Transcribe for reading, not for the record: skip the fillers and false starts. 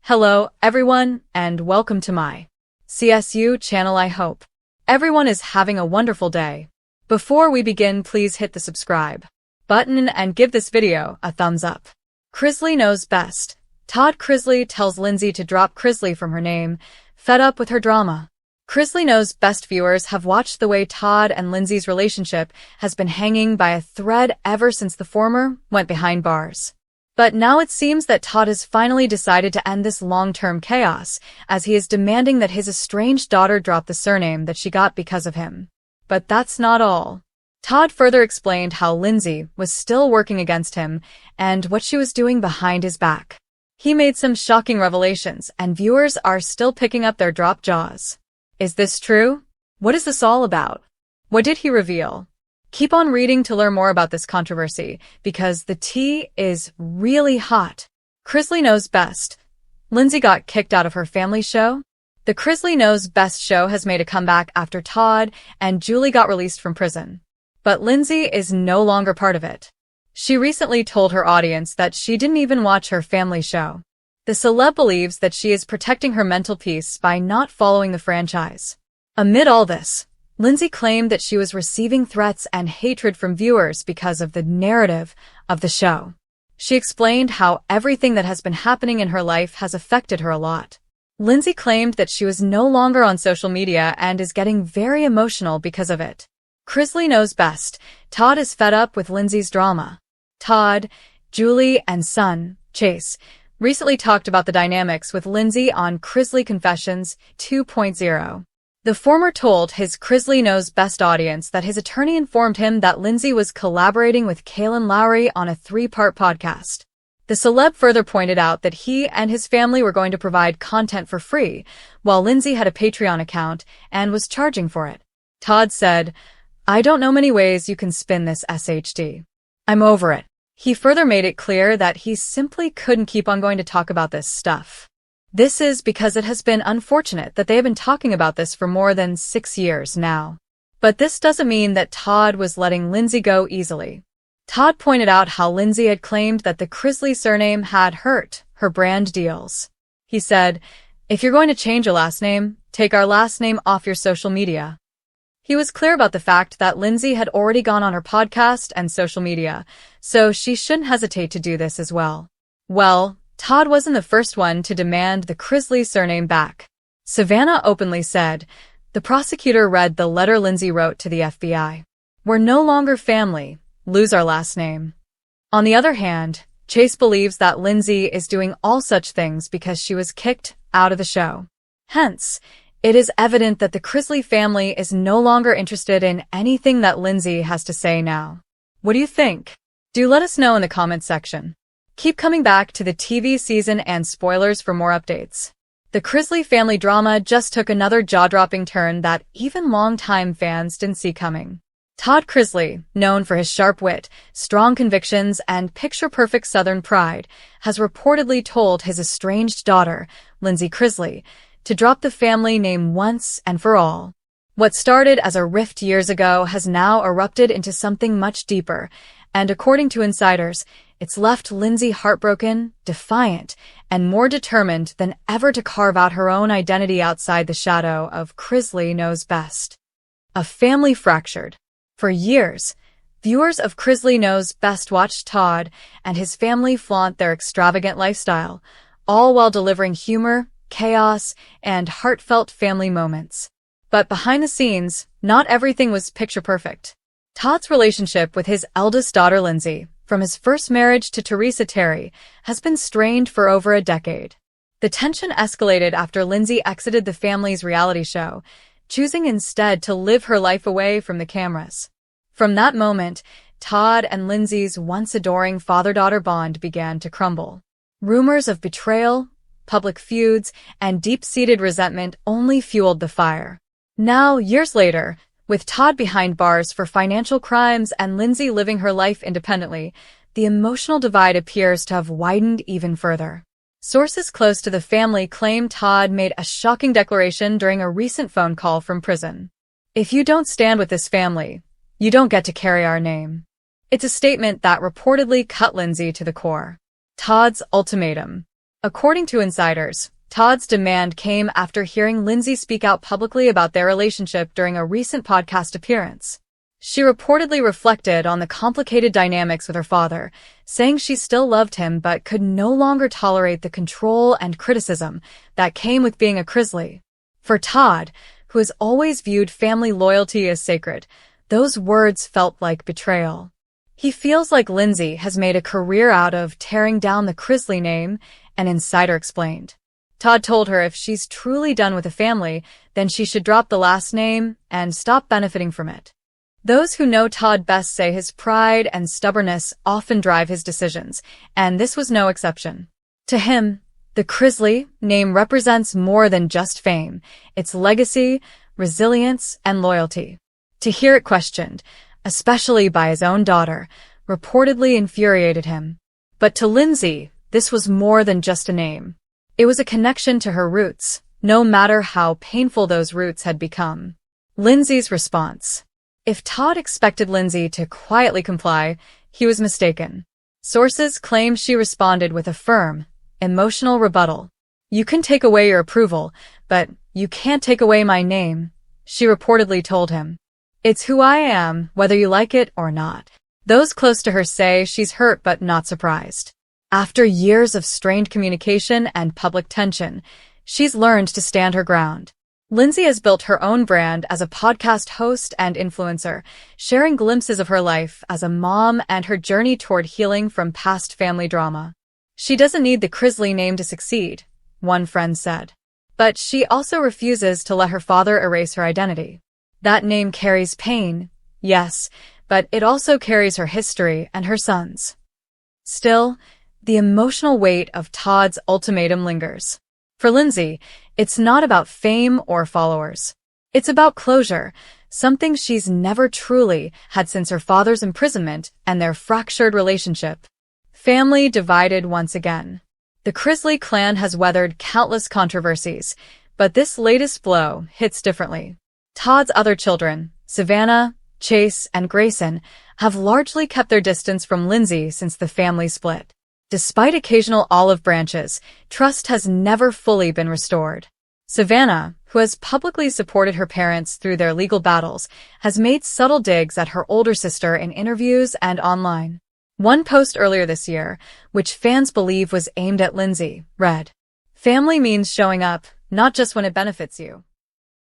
Hello, everyone, and welcome to my CSU channel. I hope everyone is having a wonderful day. Before we begin, please hit the subscribe button and give this video a thumbs up. Chrisley knows best. Todd Chrisley tells Lindsie to drop Chrisley from her name, fed up with her drama. Chrisley knows best viewers have watched the way Todd and Lindsie's relationship has been hanging by a thread ever since the former went behind bars. But now it seems that Todd has finally decided to end this long-term chaos, as he is demanding that his estranged daughter drop the surname that she got because of him. But that's not all. Todd further explained how Lindsie was still working against him and what she was doing behind his back. He made some shocking revelations, and viewers are still picking up their dropped jaws. Is this true? What is this all about? What did he reveal? Keep on reading to learn more about this controversy, because the tea is really hot. Chrisley knows best. Lindsie got kicked out of her family show. The Chrisley Knows Best show has made a comeback after Todd and Julie got released from prison. But Lindsie is no longer part of it. She recently told her audience that she didn't even watch her family show. The celeb believes that she is protecting her mental peace by not following the franchise. Amid all this, Lindsie claimed that she was receiving threats and hatred from viewers because of the narrative of the show. She explained how everything that has been happening in her life has affected her a lot. Lindsie claimed that she was no longer on social media and is getting very emotional because of it. Chrisley knows best. Todd is fed up with Lindsie's drama. Todd, Julie, and son, Chase, recently talked about the dynamics with Lindsie on Chrisley Confessions 2.0. The former told his Chrisley Knows Best audience that his attorney informed him that Lindsie was collaborating with Kailyn Lowry on a 3-part podcast. The celeb further pointed out that he and his family were going to provide content for free, while Lindsie had a Patreon account and was charging for it. Todd said, "I don't know many ways you can spin this SHD. I'm over it." He further made it clear that he simply couldn't keep on going to talk about this stuff. This is because it has been unfortunate that they have been talking about this for more than 6 years now. But this doesn't mean that Todd was letting Lindsie go easily. Todd pointed out how Lindsie had claimed that the Chrisley surname had hurt her brand deals. He said, "If you're going to change your last name, take our last name off your social media." He was clear about the fact that Lindsie had already gone on her podcast and social media, so she shouldn't hesitate to do this as well. Well, Todd wasn't the first one to demand the Chrisley surname back. Savannah openly said, "The prosecutor read the letter Lindsie wrote to the FBI. We're no longer family, lose our last name." On the other hand, Chase believes that Lindsie is doing all such things because she was kicked out of the show. Hence, it is evident that the Chrisley family is no longer interested in anything that Lindsie has to say now. What do you think? Do let us know in the comments section. Keep coming back to the TV season and spoilers for more updates. The Chrisley family drama just took another jaw-dropping turn that even longtime fans didn't see coming. Todd Chrisley, known for his sharp wit, strong convictions, and picture-perfect Southern pride, has reportedly told his estranged daughter, Lindsie Chrisley, to drop the family name once and for all. What started as a rift years ago has now erupted into something much deeper, and according to insiders, it's left Lindsie heartbroken, defiant, and more determined than ever to carve out her own identity outside the shadow of Chrisley Knows Best. A family fractured. For years, viewers of Chrisley Knows Best watched Todd and his family flaunt their extravagant lifestyle, all while delivering humor, chaos, and heartfelt family moments. But behind the scenes, not everything was picture-perfect. Todd's relationship with his eldest daughter Lindsie, from his first marriage to Teresa Terry, has been strained for over a decade. The tension escalated after Lindsie exited the family's reality show, choosing instead to live her life away from the cameras. From that moment, Todd and Lindsie's once adoring father-daughter bond began to crumble. Rumors of betrayal, public feuds, and deep-seated resentment only fueled the fire. Now, years later, with Todd behind bars for financial crimes and Lindsie living her life independently, the emotional divide appears to have widened even further. Sources close to the family claim Todd made a shocking declaration during a recent phone call from prison. "If you don't stand with this family, you don't get to carry our name." It's a statement that reportedly cut Lindsie to the core. Todd's ultimatum. According to insiders, Todd's demand came after hearing Lindsie speak out publicly about their relationship during a recent podcast appearance. She reportedly reflected on the complicated dynamics with her father, saying she still loved him but could no longer tolerate the control and criticism that came with being a Chrisley. For Todd, who has always viewed family loyalty as sacred, those words felt like betrayal. He feels like Lindsie has made a career out of tearing down the Chrisley name, an insider explained. Todd told her if she's truly done with the family, then she should drop the last name and stop benefiting from it. Those who know Todd best say his pride and stubbornness often drive his decisions, and this was no exception. To him, the Chrisley name represents more than just fame. It's legacy, resilience, and loyalty. To hear it questioned, especially by his own daughter, reportedly infuriated him. But to Lindsie, this was more than just a name. It was a connection to her roots, no matter how painful those roots had become. Lindsie's response. If Todd expected Lindsie to quietly comply, he was mistaken. Sources claim she responded with a firm, emotional rebuttal. "You can take away your approval, but you can't take away my name," she reportedly told him. "It's who I am, whether you like it or not." Those close to her say she's hurt but not surprised. After years of strained communication and public tension, she's learned to stand her ground. Lindsie has built her own brand as a podcast host and influencer, sharing glimpses of her life as a mom and her journey toward healing from past family drama. She doesn't need the Chrisley name to succeed, one friend said. But she also refuses to let her father erase her identity. That name carries pain, yes, but it also carries her history and her son's. Still, the emotional weight of Todd's ultimatum lingers. For Lindsie, it's not about fame or followers. It's about closure, something she's never truly had since her father's imprisonment and their fractured relationship. Family divided once again. The Chrisley clan has weathered countless controversies, but this latest blow hits differently. Todd's other children, Savannah, Chase, and Grayson, have largely kept their distance from Lindsie since the family split. Despite occasional olive branches, trust has never fully been restored. Savannah, who has publicly supported her parents through their legal battles, has made subtle digs at her older sister in interviews and online. One post earlier this year, which fans believe was aimed at Lindsie, read, "Family means showing up, not just when it benefits you."